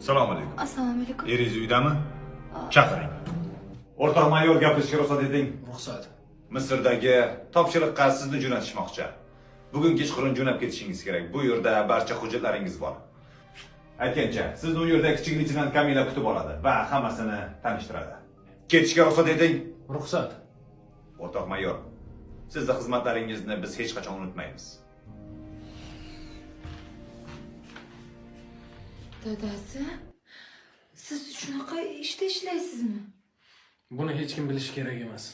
Assalomu alaykum. Assalomu alaykum. Eringiz uydami? Chaqiring. O'rtoq mayor gapirishga ruxsat eting. Ruxsat. Misrdagi topshiriqqa sizni jo'natishmoqchi. Bugun kechqurun jo'nab ketishingiz kerak. Bu yerda barcha hujjatlaringiz bor. Aytgancha, sizni u yerda kichikligidan Kamila kutib oladi va hammasini tanishtiradi. Ketishga ruxsat eting. Ruxsat. O'rtoq mayor, sizning xizmatlaringizni biz hech qachon unutmaymiz. Dadasi, siz shunaqa ishda ishlaysizmi? Buni hech kim bilishi kerak emas.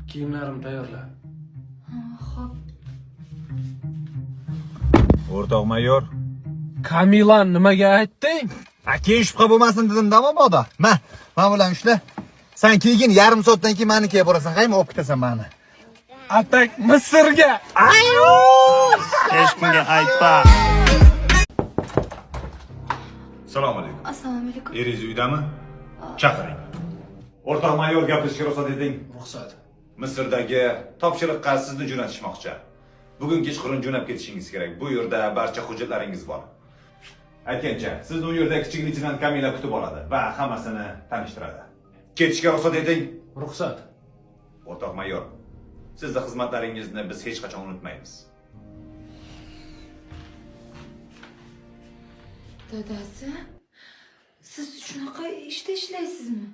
Kiyimlarimni tayyorla. Xo'p. O'rtoq mayor, Kamilan nimaga aytding? Keyin shubha bo'lmasin dedim-da mabodo. Men bilan ushla. Sen keyin yarim soatdan keyin menikiga borasan. Qaymi olib ketasan meni? Atak Misrga. Hech kimga aytma. assalomu alaykum. Assalomu alaykum. Eringiz uydami? Chaqiring. O'rtoq mayor gapirishga ruxsat eting. Ruxsat. Misrdagi topshiriqqa sizni jo'natishmoqchi. Bugun kechqurun jo'nab ketishingiz kerak. Bu yerda barcha hujjatlaringiz bor. Aytgancha, sizni u yerda kichikligidan Kamila kutib oladi va hammasini tanishtiradi. Ketishga ruxsat eting. Ruxsat. O'rtoq mayor, sizning xizmatlaringizni biz hech qachon unutmaymiz. Dadasi, siz shunaqa ishda ishlaysizmi?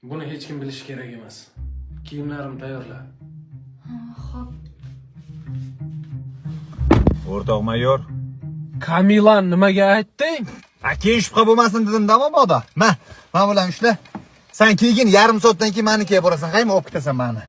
Buni hech kim bilishi kerak emas. Kiyimlarimni tayyorla. Xo'p. O'rtoq mayor, Kamilan nimaga aytding? Keyin shubha bo'lmasin dedim-da mabodo. Men bilan ushla. Sen keyin yarim soatdan keyin menikiga borasan. Qaymi olib ketasan meni?